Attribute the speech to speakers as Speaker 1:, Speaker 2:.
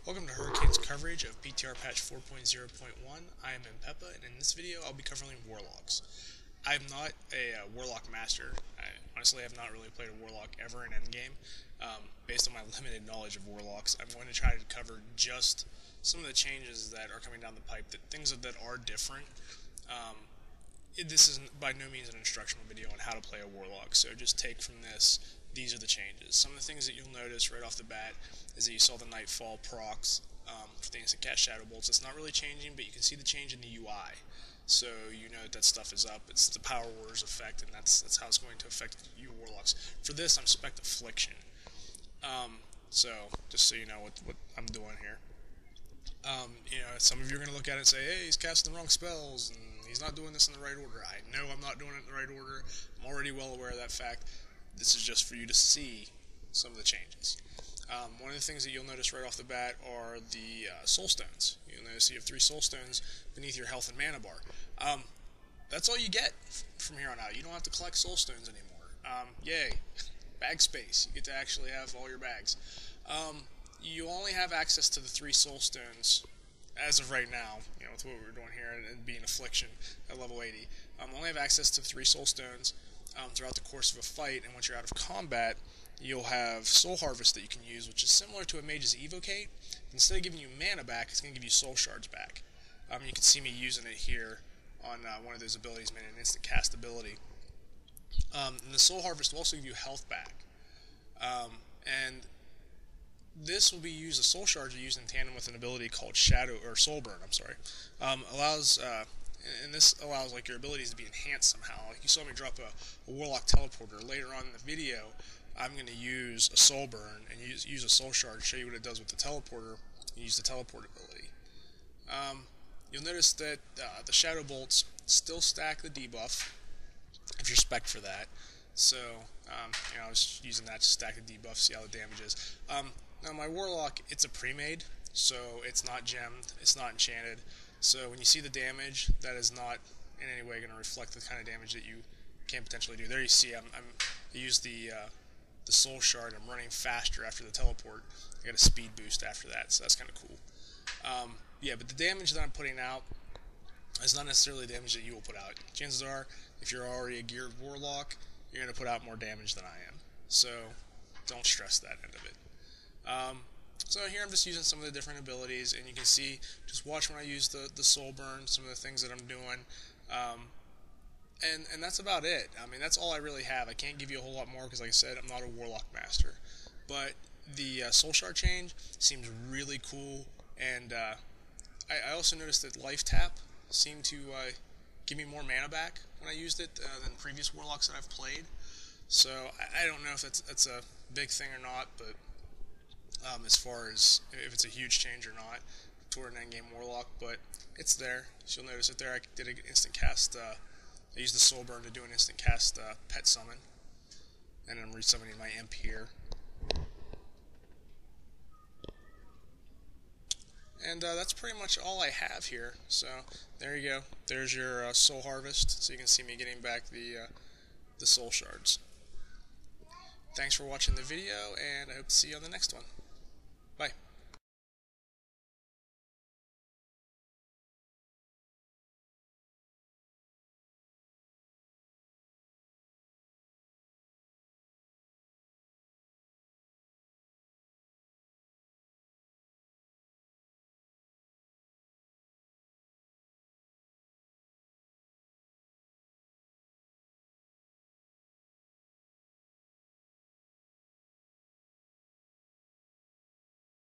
Speaker 1: Welcome to Hurricane's coverage of PTR patch 4.0.1. I am Npeppa, and in this video I'll be covering Warlocks. I'm not a Warlock master. I honestly have not really played a Warlock ever in endgame. Based on my limited knowledge of Warlocks, I'm going to try to cover just some of the changes that are coming down the pipe, things that are different. This is by no means an instructional video on how to play a Warlock, so just take from this, these are the changes. Some of the things that you'll notice right off the bat is that you saw the Nightfall procs for the instant cast Shadow Bolts. It's not really changing, but you can see the change in the UI. So you know that stuff is up. It's the Power Wars effect, and that's how it's going to affect you Warlocks. For this, I'm Spect Affliction. So just so you know what I'm doing here. Some of you are going to look at it and say, hey, he's casting the wrong spells, and he's not doing this in the right order. I know I'm not doing it in the right order. I'm already well aware of that fact. This is just for you to see some of the changes. One of the things that you'll notice right off the bat are the Soul Stones. You'll notice you have 3 Soul Stones beneath your health and mana bar. That's all you get from here on out. You don't have to collect Soul Stones anymore. Yay. Bag space. You get to actually have all your bags. You only have access to the 3 Soul Stones as of right now, with what we're doing here and being Affliction at level 80. Only have access to 3 Soul Stones throughout the course of a fight, and once you're out of combat, you'll have Soul Harvest that you can use, which is similar to a Mage's Evocate. Instead of giving you mana back, it's going to give you Soul Shards back. You can see me using it here on one of those abilities, made an instant cast ability. And the Soul Harvest will also give you health back. And this will be used, the Soul Shards are used in tandem with an ability called Soul Burn, and this allows your abilities to be enhanced somehow. Like you saw me drop a Warlock teleporter. Later on in the video, I'm going to use a Soul Burn and use a Soul Shard to show you what it does with the teleporter, and use the teleport ability. You'll notice that the Shadow Bolts still stack the debuff, if you're spec for that. So, I was using that to stack the debuff, see how the damage is. Now my Warlock, it's a pre-made, so it's not gemmed, it's not enchanted. So when you see the damage, that is not in any way going to reflect the kind of damage that you can potentially do. There you see, I used the Soul Shard. I'm running faster after the teleport. I got a speed boost after that, so that's kind of cool. But the damage that I'm putting out is not necessarily the damage that you will put out. Chances are, if you're already a geared Warlock, you're going to put out more damage than I am. So don't stress that end of it. So here I'm just using some of the different abilities, and you can see, just watch when I use the Soul Burn, some of the things that I'm doing, and that's about it. I mean, that's all I really have. I can't give you a whole lot more because, like I said, I'm not a Warlock master. But the Soul Shard change seems really cool, and I also noticed that Life Tap seemed to give me more mana back when I used it than previous Warlocks that I've played. So I don't know if that's a big thing or not, but as far as if it's a huge change or not toward an endgame Warlock, but it's there. So you'll notice it there. I did an instant cast. I used the Soul Burn to do an instant cast Pet Summon, and I'm resummoning my Imp here. And that's pretty much all I have here. So there you go. There's your Soul Harvest. So you can see me getting back the Soul Shards. Thanks for watching the video, and I hope to see you on the next one.